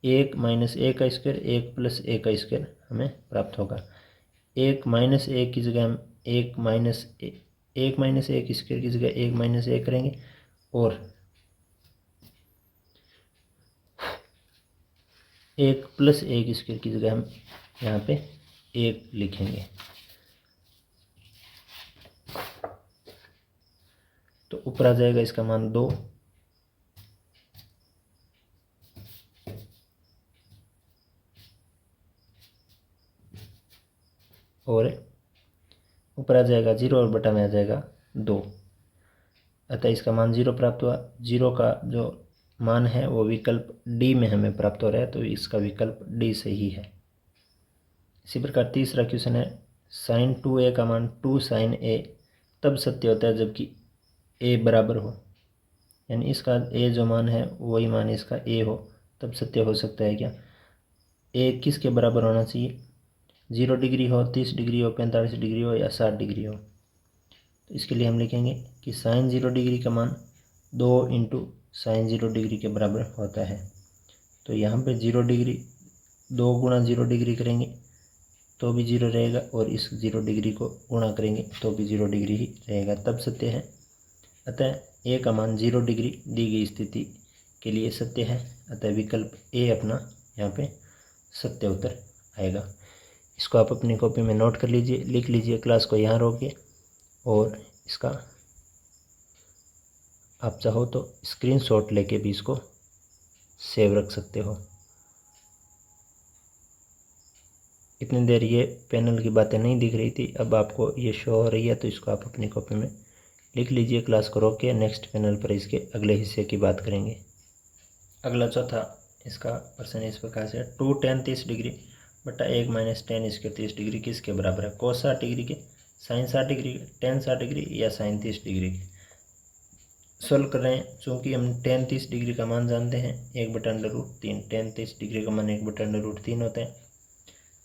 1 माइनस 1 का स्क्वायर 1 प्लस 1 का स्क्वायर हमें प्राप्त होगा। 1 माइनस 1 की जगह हम 1 माइनस 1 स्क्वायर की जगह 1 माइनस 1 करेंगे और 1 प्लस 1 स्क्वायर की जगह हम यहाँ पे 1 लिखेंगे। तो ऊपर आ जाएगा इसका मान 2 और ऊपर आ जाएगा 0 और बटा में आ जाएगा 2। अतः इसका मान 0 प्राप्त हुआ। 0 का जो मान है वो विकल्प डी में हमें प्राप्त हो रहा है, तो इसका विकल्प डी सही है। इसी प्रकार तीसरा क्वेश्चन है साइन 2a का मान 2 साइन a तब सत्य होता है जबकि a बराबर हो, यानी इसका a जो मान है वही मान इसका a हो तब सत्य हो सकता है क्या। a किसके बराबर होना चाहिए, 0 डिग्री हो, 30 डिग्री हो, 45 डिग्री हो या 60 डिग्री हो। तो इसके लिए हम लिखेंगे कि साइन 0 डिग्री का मान 2 इंटू साइन 0 डिग्री के बराबर होता है। तो यहाँ पे 0 डिग्री 2 गुणा 0 डिग्री करेंगे तो भी 0 रहेगा और इस 0 डिग्री को गुणा करेंगे तो भी 0 डिग्री ही रहेगा, तब सत्य है। अतः a का मान 0 डिग्री दी गई स्थिति के लिए सत्य है। अतः विकल्प a अपना यहाँ पे सत्य उत्तर आएगा। इसको आप अपनी कॉपी में नोट कर लीजिए, लिख लीजिए, क्लास को यहाँ रोकिए और इसका आप चाहो तो स्क्रीनशॉट लेके भी इसको सेव रख सकते हो। इतनी देर ये पैनल की बातें नहीं दिख रही थी, अब आपको ये शो हो रही है, तो इसको आप अपनी कॉपी में लिख लीजिए, क्लास को रोक के नेक्स्ट पैनल पर इसके अगले हिस्से की बात करेंगे। अगला चौथा इसका प्रश्न इस प्रकार से 2 tan 30 डिग्री बटा 1 माइनस टेन स्क्वायर 30 डिग्री किसके बराबर है। कोस 60 डिग्री के, साइन 60 डिग्री के, टेन 60 डिग्री या साइन 30 डिग्री के। सोल्व कर रहे हैं, चूँकि हम टेन 30 डिग्री का मान जानते हैं 1/√3। टेन 30 डिग्री का मान 1/√3 होता है,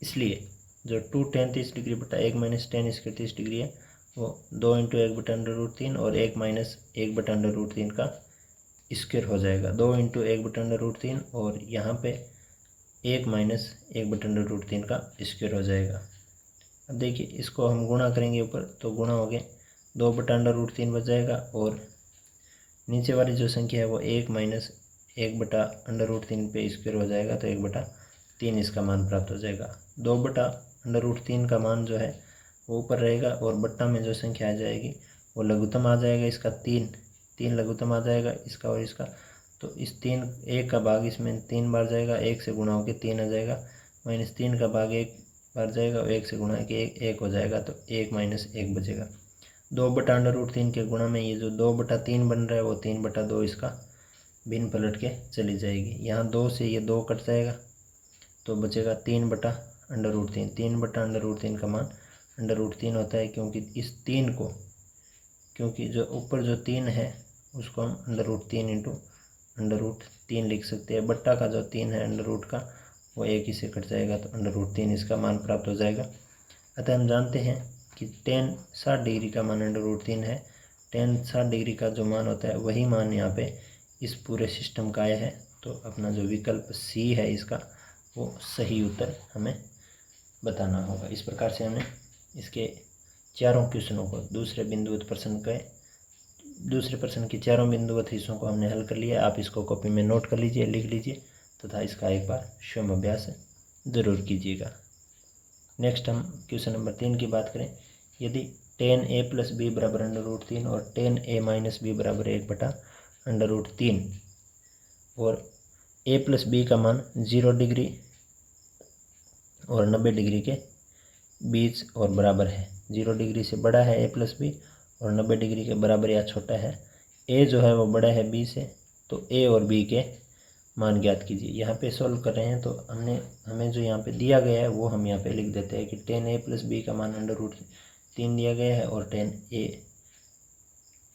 इसलिए जो 2 tan 30 डिग्री बटा 1 माइनस टेन स्क्वायर 30 डिग्री है वो 2 इंटू 1/√3 और 1 माइनस 1/√3 का स्क्वायर हो जाएगा। 2 इंटू 1/√3 और यहाँ पे 1 माइनस 1/√3 का स्क्वायर हो जाएगा। अब देखिए इसको हम गुणा करेंगे ऊपर, तो गुणा हो गए 2/√3 बच जाएगा और नीचे वाली जो संख्या है वो 1 माइनस 1/√3 पे स्क्वायर हो जाएगा, तो 1/3 इसका मान प्राप्त हो जाएगा। 2/√3 का मान जो है वो ऊपर रहेगा और बट्टा में जो संख्या आ जाएगी वो लघुत्तम आ जाएगा। इसका 3 लघुत्तम आ जाएगा इसका और इसका, तो इस 3 1 का भाग इसमें 3 बार जाएगा, 1 से गुणा होकर 3 आ जाएगा, माइनस 3 का भाग 1 बार जाएगा और 1 से गुणा के 1 हो जाएगा, तो 1 माइनस 1 बचेगा। 2/√3 के गुणा में ये जो 2/3 बन रहा है वो 3/2 इसका भिन्न पलट के चली जाएगी। यहाँ 2 से ये 2 कट जाएगा तो बचेगा 3/√3। 3/√3 का मान √3 होता है, क्योंकि इस 3 को, क्योंकि जो ऊपर जो 3 है उसको हम √3 इंटू √3 लिख सकते हैं। बट्टा का जो 3 है अंडर का वो 1 ही से कट जाएगा, तो √3 इसका मान प्राप्त हो जाएगा। अतः हम जानते हैं कि tan 60 डिग्री का मान √3 है। tan 60 डिग्री का जो मान होता है वही मान यहाँ पे इस पूरे सिस्टम का आया है, तो अपना जो विकल्प सी है इसका वो सही उत्तर हमें बताना होगा। इस प्रकार से हमें इसके चारों क्वेश्चनों को दूसरे बिंदुवत प्रश्न की चारों बिंदुवत हिस्सों को हमने हल कर लिया। आप इसको कॉपी में नोट कर लीजिए, लिख लीजिए तथा इसका एक बार स्वयं अभ्यास ज़रूर कीजिएगा। नेक्स्ट हम क्वेश्चन नंबर 3 की बात करें। यदि tan a प्लस बी बराबर √3 और tan a माइनस बी बराबर 1/√3 और a प्लस बी का मान 0 डिग्री और 90 डिग्री के बीच और बराबर है। 0 डिग्री से बड़ा है a प्लस बी और 90 डिग्री के बराबर या छोटा है। a जो है वो बड़ा है b से, तो a और b के मान ज्ञात कीजिए। यहाँ पे सॉल्व कर रहे हैं तो हमें जो यहाँ पे दिया गया है वो हम यहाँ पे लिख देते हैं कि tan a प्लस बी का मान √3 दिया गया है, और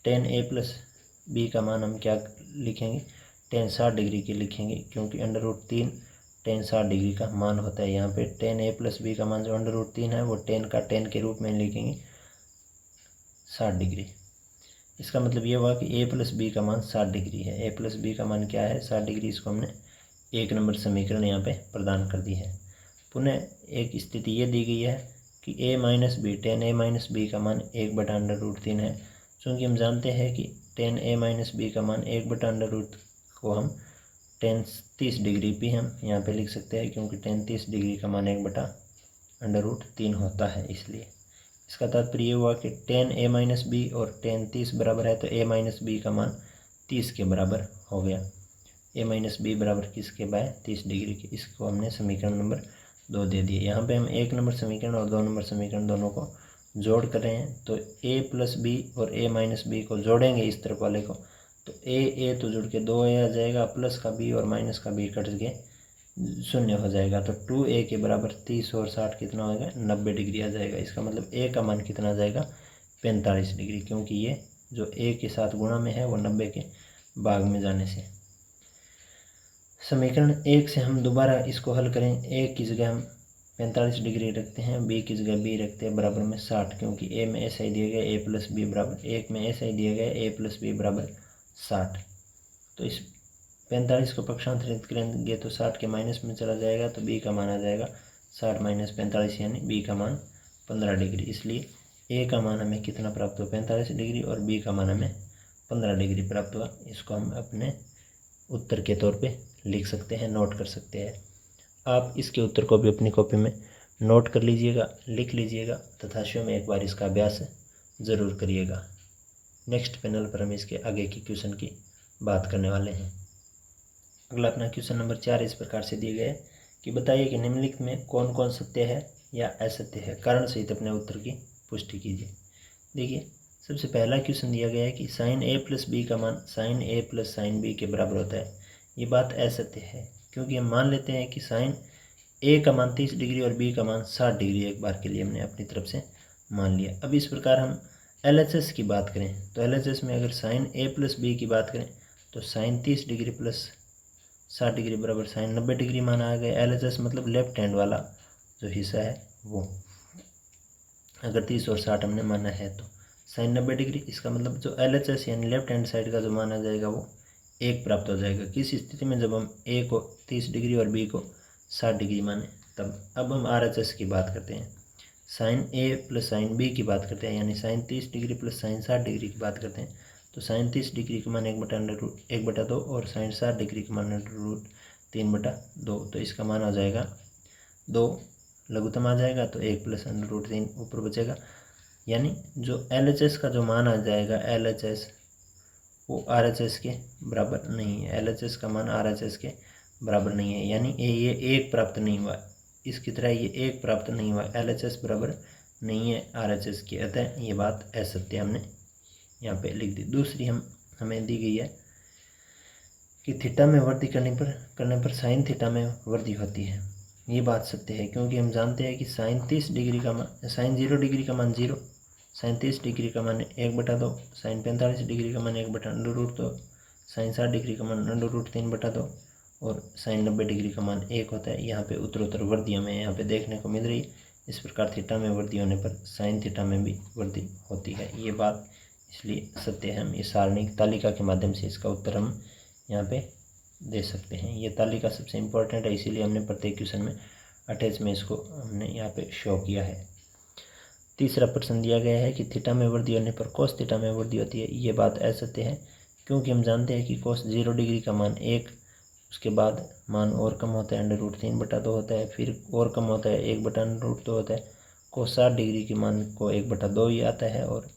tan a प्लस बी का मान हम क्या लिखेंगे, tan 60 डिग्री के लिखेंगे, क्योंकि √3 tan 60 डिग्री का मान होता है। यहाँ पे tan a प्लस बी का मान जो √3 है वो tan के रूप में लिखेंगे 60 डिग्री। इसका मतलब ये हुआ कि a प्लस बी का मान 60 डिग्री है। a प्लस बी का मान क्या है, 60 डिग्री। इसको हमने 1 नंबर समीकरण यहाँ पे प्रदान कर दी है। पुनः एक स्थिति ये दी गई है कि a minus b, tan a minus b का मान 1/√3 है। चूँकि हम जानते हैं कि tan a माइनस बी का मान 1/√, को हम tan 30 डिग्री भी हम यहाँ पे लिख सकते हैं, क्योंकि tan 30 डिग्री का मान 1/√3 होता है। इसलिए इसका तात्पर्य ये हुआ कि tan a माइनस बी और tan 30 बराबर है, तो a माइनस बी का मान 30 के बराबर हो गया। a माइनस बी बराबर किसके, बाय 30 डिग्री के। इसको हमने समीकरण नंबर 2 दे दिए। यहाँ पे हम 1 नंबर समीकरण और 2 नंबर समीकरण दोनों को जोड़ कर रहे हैं, तो a प्लस बी और a माइनस बी को जोड़ेंगे इस तरफ वाले को, तो a तो जुड़ के 2a आ जाएगा, प्लस का b और माइनस का b कट के 0 हो जाएगा, तो 2a के बराबर 30 और 60 कितना हो जाएगा, 90 डिग्री आ जाएगा। इसका मतलब a का मान कितना आ जाएगा, 45 डिग्री, क्योंकि ये जो a के साथ गुणा में है वो 90 के भाग में जाने से। समीकरण 1 से हम दोबारा इसको हल करें। a की जगह हम 45 डिग्री रखते हैं, b की जगह b रखते हैं बराबर में 60, क्योंकि a में ऐसा ही दिया गया a प्लस बी बराबर, 1 में ऐसा ही दिया गया a प्लस बी बराबर 60। तो इस 45 को पक्षांतरित करेंगे तो 60 के माइनस में चला जाएगा, तो b का मान आ जाएगा 60 माइनस 45, यानी b का मान 15 डिग्री। इसलिए a का मान हमें कितना प्राप्त हुआ, 45 डिग्री, और b का मान हमें 15 डिग्री प्राप्त हुआ। इसको हम अपने उत्तर के तौर पे लिख सकते हैं, नोट कर सकते हैं। आप इसके उत्तर को भी अपनी कॉपी में नोट कर लीजिएगा, लिख लीजिएगा, तथा स्वयं एक बार इसका अभ्यास ज़रूर करिएगा। नेक्स्ट पैनल पर हम इसके आगे की क्वेश्चन की बात करने वाले हैं। अगला अपना क्वेश्चन नंबर 4 इस प्रकार से दिया गया है कि बताइए कि निम्नलिखित में कौन कौन सत्य है या असत्य है, कारण सहित अपने उत्तर की पुष्टि कीजिए। देखिए, सबसे पहला क्वेश्चन दिया गया है कि साइन a प्लस बी का मान sine a plus sine b के बराबर होता है। ये बात असत्य है, क्योंकि हम मान लेते हैं कि साइन a का मान 30 डिग्री और b का मान 60 डिग्री एक बार के लिए हमने अपनी तरफ से मान लिया। अब इस प्रकार हम LHS की बात करें तो LHS में अगर साइन a प्लस बी की बात करें तो साइन 30 डिग्री प्लस 60 डिग्री बराबर साइन 90 डिग्री माना आ गया। LHS मतलब लेफ्ट हैंड वाला जो हिस्सा है वो, अगर 30 और 60 हमने माना है तो साइन 90 डिग्री, इसका मतलब जो LHS यानी लेफ्ट हैंड साइड का जो मान आ जाएगा वो 1 प्राप्त हो जाएगा। किस स्थिति में, जब हम a को 30 डिग्री और b को 60 डिग्री माने तब। अब हम RHS की बात करते हैं, sine a plus sine b की बात करते हैं, यानी sine 30 degree plus sine 60 degree की बात करते हैं। तो साइन 30 डिग्री का मान 1/2 और साइन 60 डिग्री का मान √3/2, तो इसका मान आ जाएगा 2, लघुत्तम आ जाएगा, तो 1 प्लस √3 ऊपर बचेगा। यानी जो LHS का जो मान आ जाएगा, LHS वो RHS के बराबर नहीं है। LHS का मान RHS के बराबर नहीं है, यानी ये 1 प्राप्त नहीं हुआ, इसकी तरह ये 1 प्राप्त नहीं हुआ। LHS बराबर नहीं है RHS के, अतः ये बात असत्य हमने यहाँ पे लिख दी। दूसरी हमें दी गई है कि थीटा में वृद्धि करने पर साइन थीटा में वृद्धि होती है। ये बात सत्य है, क्योंकि हम जानते हैं कि साइन 30 डिग्री का मान, साइन 0 डिग्री का मान 0, साइन 30 डिग्री का मान 1/2, साइन 45 डिग्री का मान 1/√2, साइन 60 डिग्री का मान √3/2 और साइन 90 डिग्री का मान 1 होता है। यहाँ पे उत्तरोत्तर वृद्धि हमें यहाँ पे देखने को मिल रही है। इस प्रकार थीटा में वृद्धि होने पर साइन थीटा में भी वृद्धि होती है। ये बात इसलिए सत्य है। हम इस सारणिक तालिका के माध्यम से इसका उत्तर हम यहाँ पे दे सकते हैं। ये तालिका सबसे इम्पोर्टेंट है, इसीलिए हमने प्रत्येक क्वेश्चन में अटैच में इसको हमने यहाँ पे शो किया है। तीसरा प्रश्न दिया गया है कि थीटा में वृद्धि होने पर कोस थीटा में वृद्धि होती है। ये बात असत्य है, क्योंकि हम जानते हैं कि कोस 0 डिग्री का मान 1, उसके बाद मान और कम होता है √3/2 होता है, फिर और कम होता है 1/√2 होता है। कोस 60 डिग्री के मान को 1/2 ही आता है, और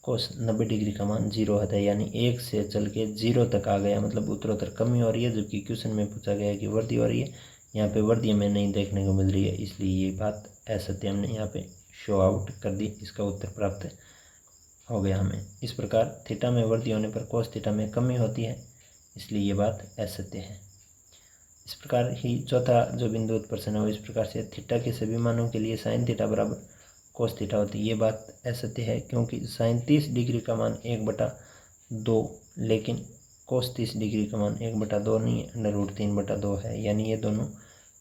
कोस 90 डिग्री का मान 0 होता है, यानी 1 से चल के 0 तक आ गया, मतलब उत्तरोत्तर कमी हो रही है। जबकि क्वेश्चन में पूछा गया है कि वृद्धि हो रही है, यहाँ पे वृद्धि हमें नहीं देखने को मिल रही है, इसलिए ये बात असत्य हमने यहाँ पे शो आउट कर दी। इसका उत्तर प्राप्त हो गया हमें। इस प्रकार थीटा में वृद्धि होने पर कोस थीटा में कमी होती है। इसलिए ये बात असत्य है। इस प्रकार ही चौथा जो बिंदुवत प्रश्न है वो इस प्रकार से, थीटा के सभी मानों के लिए साइन थीटा बराबर कोस थीटा होती है। ये बात असत्य है, क्योंकि साइन 30 डिग्री का मान 1/2, लेकिन कोस 30 डिग्री का मान 1/2 नहीं है, √3/2 है, यानी ये दोनों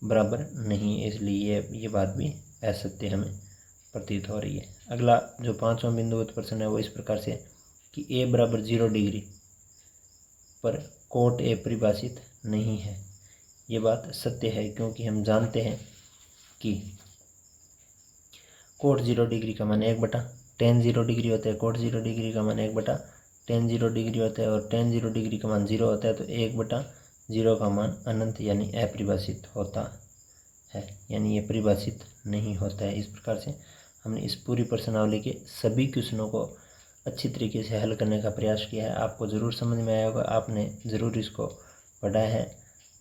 बराबर नहीं है, इसलिए ये बात भी असत्य हमें प्रतीत हो रही है। अगला जो पांचवा बिंदुवत प्रश्न है वो इस प्रकार से कि a बराबर 0 डिग्री पर कोट ए परिभाषित नहीं है। ये बात सत्य है, क्योंकि हम जानते हैं कि कोट 0 डिग्री का मान 1/tan 0 डिग्री होता है, कोट 0 डिग्री का मान 1/tan 0 डिग्री होता है, और tan 0 डिग्री का मान 0 होता है, तो 1/0 का मान अनंत यानी अपरिभाषित होता है, यानी ये परिभाषित नहीं होता है। इस प्रकार से हमने इस पूरी प्रश्नावली के सभी क्वेश्चनों को अच्छी तरीके से हल करने का प्रयास किया है। आपको ज़रूर समझ में आया होगा, आपने ज़रूर इसको पढ़ा है,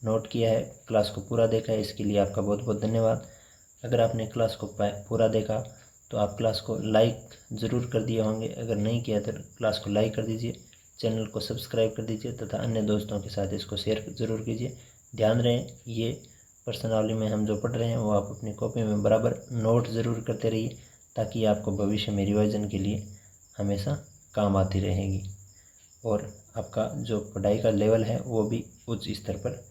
नोट किया है, क्लास को पूरा देखा है, इसके लिए आपका बहुत बहुत धन्यवाद। अगर आपने क्लास को पूरा देखा तो आप क्लास को लाइक ज़रूर कर दिए होंगे, अगर नहीं किया तो क्लास को लाइक कर दीजिए, चैनल को सब्सक्राइब कर दीजिए तथा अन्य दोस्तों के साथ इसको शेयर ज़रूर कीजिए। ध्यान रहे, ये प्रश्नावली में हम जो पढ़ रहे हैं वो आप अपनी कॉपी में बराबर नोट ज़रूर करते रहिए, ताकि आपको भविष्य में रिवाइज़न के लिए हमेशा काम आती रहेगी, और आपका जो पढ़ाई का लेवल है वो भी उच्च स्तर पर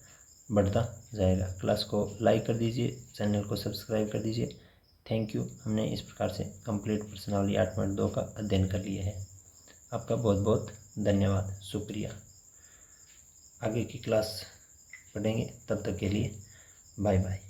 बढ़ता जाएगा। क्लास को लाइक कर दीजिए, चैनल को सब्सक्राइब कर दीजिए। Thank you. हमने इस प्रकार से कंप्लीट प्रश्नावली 8.2 का अध्ययन कर लिया है। आपका बहुत बहुत धन्यवाद, शुक्रिया। आगे की क्लास पढ़ेंगे, तब तक के लिए बाय बाय।